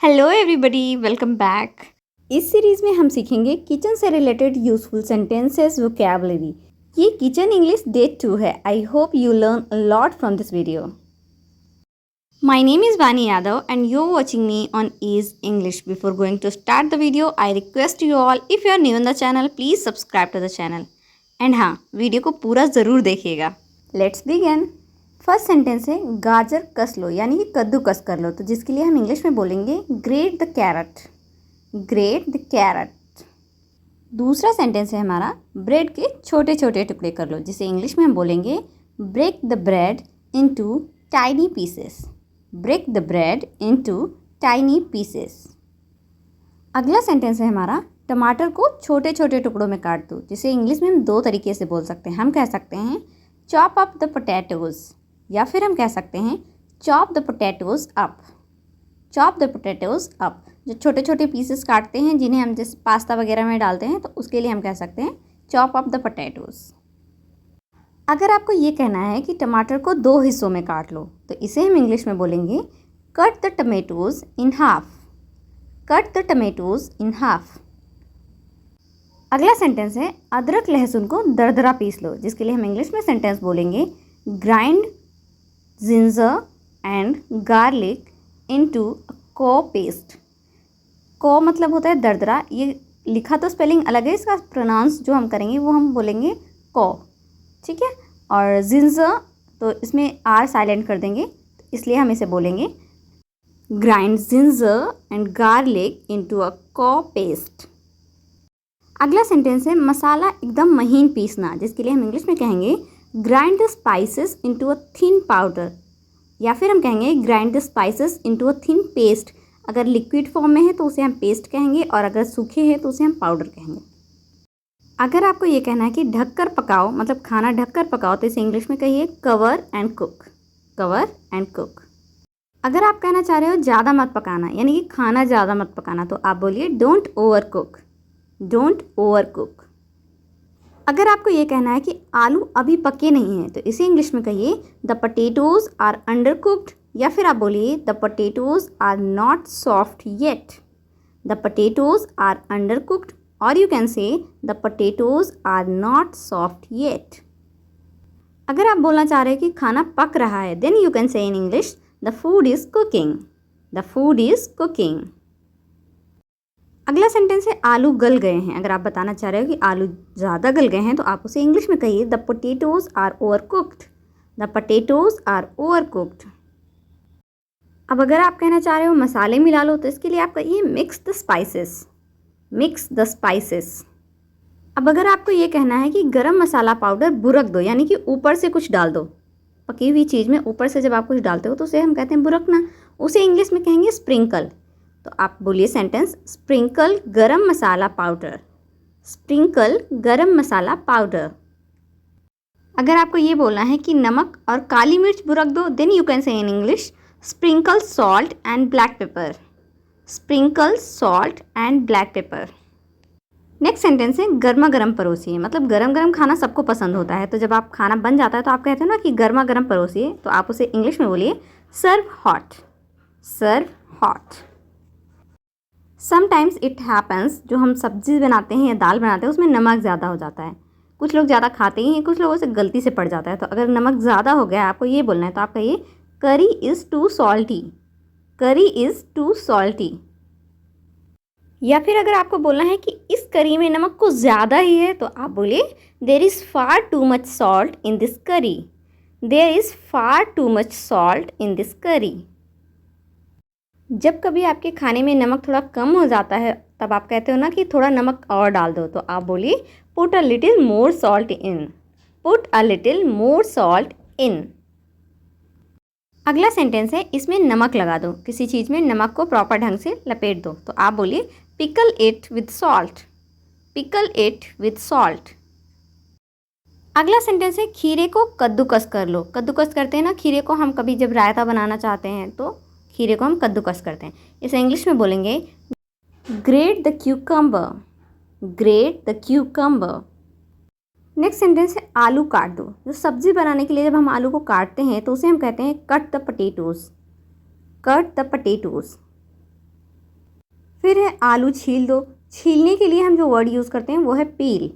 Hello everybody, welcome back. इस series में हम सीखेंगे किचन से रिलेटेड यूजफुल सेंटेंसेस वोकैबुलरी। ये किचन इंग्लिश डे 2 है। I hope you learn a lot from this video. My name is Vani Yadav and you are watching me on ease English. Before going to start the video I request you all, if you are new in the channel please subscribe to the channel and हाँ, video को पूरा ज़रूर देखिएगा। Let's begin. First sentence है गाजर कस लो, यानी कि कद्दू कस कर लो। तो जिसके लिए हम इंग्लिश में बोलेंगे great the carat, great the carat. दूसरा सेंटेंस है हमारा ब्रेड के छोटे छोटे टुकड़े कर लो, जिसे इंग्लिश में हम बोलेंगे break the bread into tiny pieces, break the bread into tiny pieces. अगला सेंटेंस है हमारा टमाटर को छोटे छोटे टुकड़ों में काट दो, जिसे इंग्लिश में हम दो तरीके से बोल सकते हैं। हम कह सकते हैं चॉप अप द पोटैटोज़, या फिर हम कह सकते हैं chop the potatoes up, chop the potatoes up. जो छोटे छोटे पीसेस काटते हैं, जिन्हें हम जैसे पास्ता वगैरह में डालते हैं, तो उसके लिए हम कह सकते हैं चॉप अप द पोटैटोज़। अगर आपको ये कहना है कि टमाटर को दो हिस्सों में काट लो, तो इसे हम इंग्लिश में बोलेंगे cut the tomatoes in half, cut the tomatoes in half. अगला सेंटेंस है अदरक लहसुन को दरदरा पीस लो, जिसके लिए हम इंग्लिश में सेंटेंस बोलेंगे grind ginger and garlic into a को पेस्ट। को मतलब होता है दरदरा, ये लिखा तो स्पेलिंग अलग है, इसका प्रोनाउंस जो हम करेंगे वो हम बोलेंगे को, ठीक है। और जिंजर तो इसमें आर साइलेंट कर देंगे, इसलिए हम इसे बोलेंगे grind ginger and garlic into a को पेस्ट। अगला सेंटेंस है मसाला एकदम महीन पीसना, जिसके लिए हम इंग्लिश में कहेंगे grind the spices into a thin powder, या फिर हम कहेंगे grind the spices into a thin paste. अगर लिक्विड फॉर्म में है तो उसे हम पेस्ट कहेंगे, और अगर सूखे हैं तो उसे हम पाउडर कहेंगे। अगर आपको ये कहना है कि ढककर पकाओ, मतलब खाना ढककर पकाओ, तो इसे इंग्लिश में कहिए cover and cook, cover and cook. अगर आप कहना चाह रहे हो ज़्यादा मत पकाना, यानी कि खाना ज़्यादा मत पकाना, तो आप बोलिए don't over cook, don't over cook. अगर आपको ये कहना है कि आलू अभी पके नहीं हैं, तो इसे इंग्लिश में कहिए the potatoes are undercooked, या फिर आप बोलिए the potatoes are not soft yet, the potatoes are undercooked, और you can say the potatoes are not soft yet. अगर आप बोलना चाह रहे हैं कि खाना पक रहा है, then you can say in English the food is cooking, the food is cooking. अगला सेंटेंस है आलू गल गए हैं। अगर आप बताना चाह रहे हो कि आलू ज़्यादा गल गए हैं, तो आप उसे इंग्लिश में कहिए the potatoes are overcooked, the potatoes are overcooked. अब अगर आप कहना चाह रहे हो मसाले मिला लो, तो इसके लिए आप कहिए mix the spices, mix the spices. अब अगर आपको ये कहना है कि गरम मसाला पाउडर बुरक दो, यानी कि ऊपर से कुछ डाल दो, पकी हुई चीज़ में ऊपर से जब आप कुछ डालते हो तो उसे हम कहते हैं बुरकना, उसे इंग्लिश में कहेंगे स्प्रिंकल। तो आप बोलिए सेंटेंस स्प्रिंकल गरम मसाला पाउडर, स्प्रिंकल गरम मसाला पाउडर। अगर आपको ये बोलना है कि नमक और काली मिर्च बुरक दो, then you can say in English sprinkle salt and black pepper, sprinkle salt and black pepper. Next sentence है गर्मा गर्म परोसिए, मतलब गरम गरम खाना सबको पसंद होता है, तो जब आप खाना बन जाता है तो आप कहते हो ना कि गर्मा गर्म परोसिए, तो आप उसे इंग्लिश में बोलिए serve hot, serve hot. Sometimes it happens, जो हम सब्जी बनाते हैं या दाल बनाते हैं उसमें नमक ज़्यादा हो जाता है। कुछ लोग ज़्यादा खाते ही हैं, कुछ लोगों से गलती से पड़ जाता है। तो अगर नमक ज़्यादा हो गया, आपको ये बोलना है, तो आप कहिए करी इज़ टू सॉल्टी, करी इज़ टू सॉल्टी। या फिर अगर आपको बोलना है कि इस करी में नमक कुछ ज़्यादा ही है, तो आप बोलिए there is far too much salt in this curry, there is far too much salt in this curry. जब कभी आपके खाने में नमक थोड़ा कम हो जाता है, तब आप कहते हो ना कि थोड़ा नमक और डाल दो, तो आप बोलिए put a little more salt in, put a little more salt in. अगला सेंटेंस है इसमें नमक लगा दो, किसी चीज़ में नमक को प्रॉपर ढंग से लपेट दो, तो आप बोलिए pickle it with salt, pickle it with salt. अगला सेंटेंस है खीरे को कद्दूकस कर लो। कद्दूकस करते हैं ना खीरे को, हम कभी जब रायता बनाना चाहते हैं तो खीरे को हम कद्दूकस करते हैं। इसे इंग्लिश में बोलेंगे great the cucumber, great the cucumber. Next sentence है आलू काट दो। जो सब्जी बनाने के लिए जब हम आलू को काटते हैं तो उसे हम कहते हैं cut the potatoes, cut the potatoes. फिर है आलू छील दो। छीलने के लिए हम जो वर्ड यूज़ करते हैं वो है पील।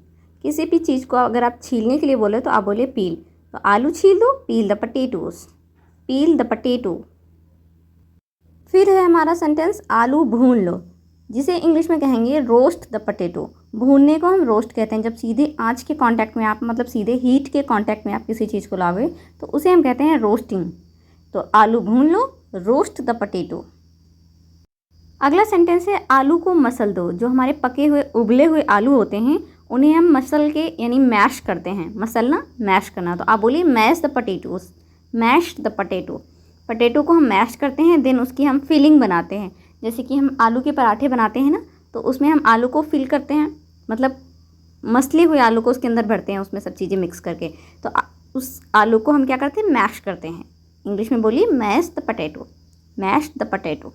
किसी भी चीज़ को अगर आप छीलने के लिए बोले तो आप बोले पील। तो आलू छील दो, पील the potatoes, peel the potato. फिर है हमारा सेंटेंस आलू भून लो, जिसे इंग्लिश में कहेंगे रोस्ट द पटेटो। भूनने को हम रोस्ट कहते हैं। जब सीधे आँच के कांटेक्ट में आप, मतलब सीधे हीट के कांटेक्ट में आप किसी चीज़ को लाओगे तो उसे हम कहते हैं रोस्टिंग। तो आलू भून लो, रोस्ट द पटेटो। अगला सेंटेंस है आलू को मसल दो। जो हमारे पके हुए उबले हुए आलू होते हैं उन्हें हम मसल के यानी मैश करते हैं। मसलना, मैश करना। तो आप बोलिए mash the potatoes, mash the potato. Potato को हम मैश करते हैं, देन उसकी हम फिलिंग बनाते हैं। जैसे कि हम आलू के पराठे बनाते हैं ना, तो उसमें हम आलू को फिल करते हैं, मतलब मसले हुए आलू को उसके अंदर भरते हैं, उसमें सब चीज़ें मिक्स करके। तो उस आलू को हम क्या करते हैं, मैश करते हैं। इंग्लिश में बोलिए mash the potato, mash the potato.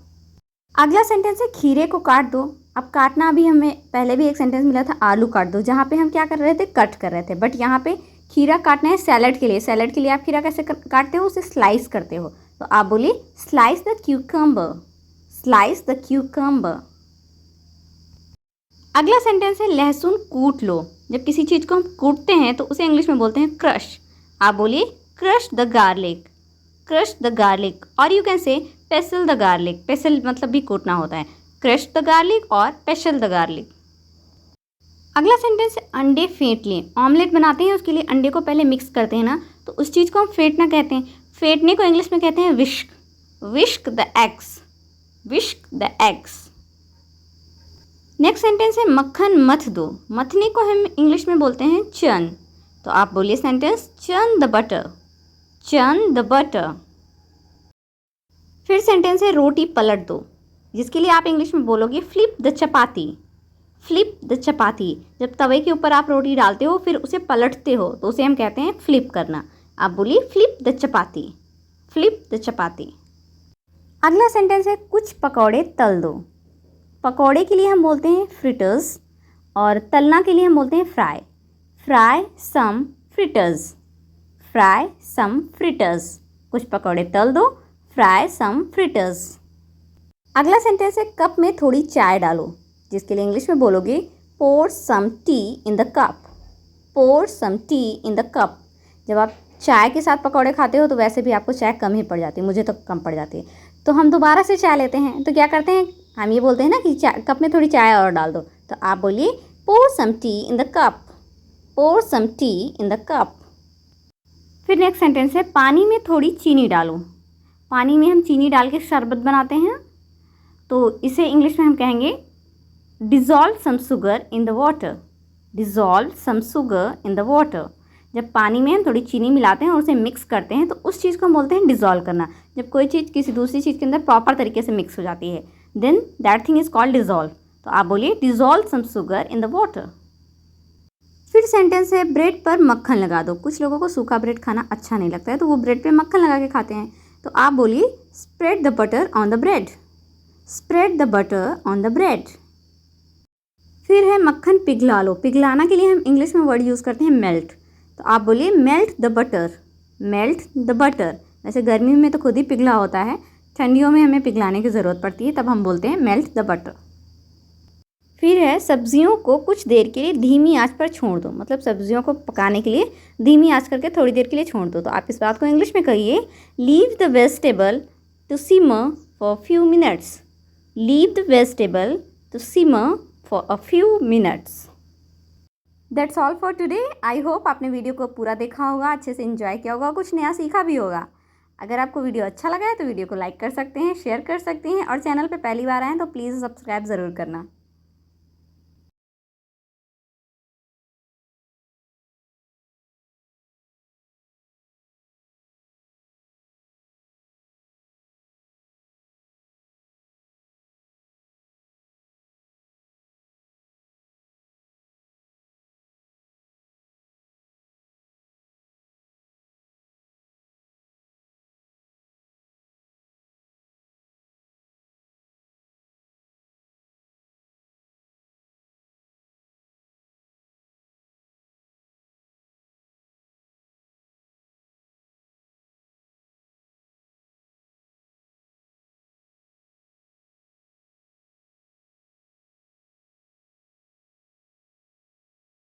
अगला सेंटेंस है खीरे को काट दो। अब काटना, अभी हमें पहले भी एक सेंटेंस मिला था आलू काट दो, जहाँ पे हम क्या कर रहे थे, कट कर रहे थे। बट यहाँ पे खीरा काटना है सैलड के लिए। सैलड के लिए आप खीरा कैसे काटते हो, उसे स्लाइस करते हो। तो आप बोलिए slice the cucumber, slice the cucumber. अगला सेंटेंस है लहसुन कूट लो। जब किसी चीज़ को हम कूटते हैं तो उसे इंग्लिश में बोलते हैं क्रश। आप बोलिए crush the garlic, crush the garlic. और you can say pestle the garlic. पेसल मतलब भी कूटना होता है। क्रश द गार्लिक और पेशल द गार्लिक। अगला सेंटेंस है अंडे फेंट लिए। ऑमलेट बनाते हैं, उसके लिए अंडे को पहले मिक्स करते हैं ना, तो उस चीज़ को हम फेंटना कहते हैं। फेंटने को इंग्लिश में कहते हैं whisk, whisk the eggs, whisk the eggs. Next sentence है मक्खन मथ दो। मथने को हम इंग्लिश में बोलते हैं चर्न। तो आप बोलिए sentence churn the butter, churn the butter. फिर सेंटेंस है रोटी पलट दो, जिसके लिए आप इंग्लिश में बोलोगे flip the chapati, flip the chapati. जब तवे के ऊपर आप रोटी डालते हो फिर उसे पलटते हो तो उसे हम कहते हैं फ्लिप करना। आप बोलिए flip the chapati, flip the chapati. अगला सेंटेंस है कुछ पकौड़े तल दो। पकौड़े के लिए हम बोलते हैं फ्रिटर्स और तलना के लिए हम बोलते हैं fry. Fry some fritters, fry some fritters. कुछ पकौड़े तल दो, फ्राई सम फ्रिटर्स। अगला सेंटेंस है कप में थोड़ी चाय डालो, जिसके लिए इंग्लिश में बोलोगे pour some tea in the cup, pour some tea in the cup. जब आप चाय के साथ पकौड़े खाते हो तो वैसे भी आपको चाय कम ही पड़ जाती है, मुझे तो कम पड़ जाती है। तो हम दोबारा से चाय लेते हैं तो क्या करते हैं, हम ये बोलते हैं ना कि कप में थोड़ी चाय और डाल दो। तो आप बोलिए pour some tea in the cup, pour some tea in the cup. फिर नेक्स्ट सेंटेंस है पानी में थोड़ी चीनी डालो। पानी में हम चीनी डाल के शरबत बनाते हैं, तो इसे इंग्लिश में हम कहेंगे dissolve some sugar in the water, dissolve some sugar in the water. जब पानी में हम थोड़ी चीनी मिलाते हैं और उसे मिक्स करते हैं तो उस चीज़ को हम बोलते हैं डिज़ोल्व करना। जब कोई चीज़ किसी दूसरी चीज़ के अंदर प्रॉपर तरीके से मिक्स हो जाती है, then that thing is called dissolve. तो आप बोलिए dissolve some sugar in the water. फिर सेंटेंस है ब्रेड पर मक्खन लगा दो। कुछ लोगों को सूखा ब्रेड खाना अच्छा नहीं लगता है तो वो ब्रेड पे मक्खन लगा के खाते हैं। तो आप बोलिए spread the butter on the bread, spread the butter on the bread. फिर है मक्खन पिघला लो। पिघलाना के लिए हम इंग्लिश में वर्ड यूज़ करते हैं मेल्ट। तो आप बोलिए melt the butter, melt the butter. वैसे गर्मी में तो खुद ही पिघला होता है, ठंडियों में हमें पिघलाने की ज़रूरत पड़ती है, तब हम बोलते हैं मेल्ट द बटर। फिर है सब्जियों को कुछ देर के लिए धीमी आंच पर छोड़ दो। मतलब सब्जियों को पकाने के लिए धीमी आंच करके थोड़ी देर के लिए छोड़ दो। तो आप इस बात को इंग्लिश में कहिए leave the vegetable to simmer for few minutes, leave the vegetable to simmer for a few minutes. That's all for today. I hope आपने वीडियो को पूरा देखा होगा, अच्छे से एंजॉय किया होगा, कुछ नया सीखा भी होगा। अगर आपको वीडियो अच्छा लगा है तो वीडियो को लाइक कर सकते हैं, शेयर कर सकते हैं और चैनल पे पहली बार आए तो प्लीज़ सब्सक्राइब ज़रूर करना।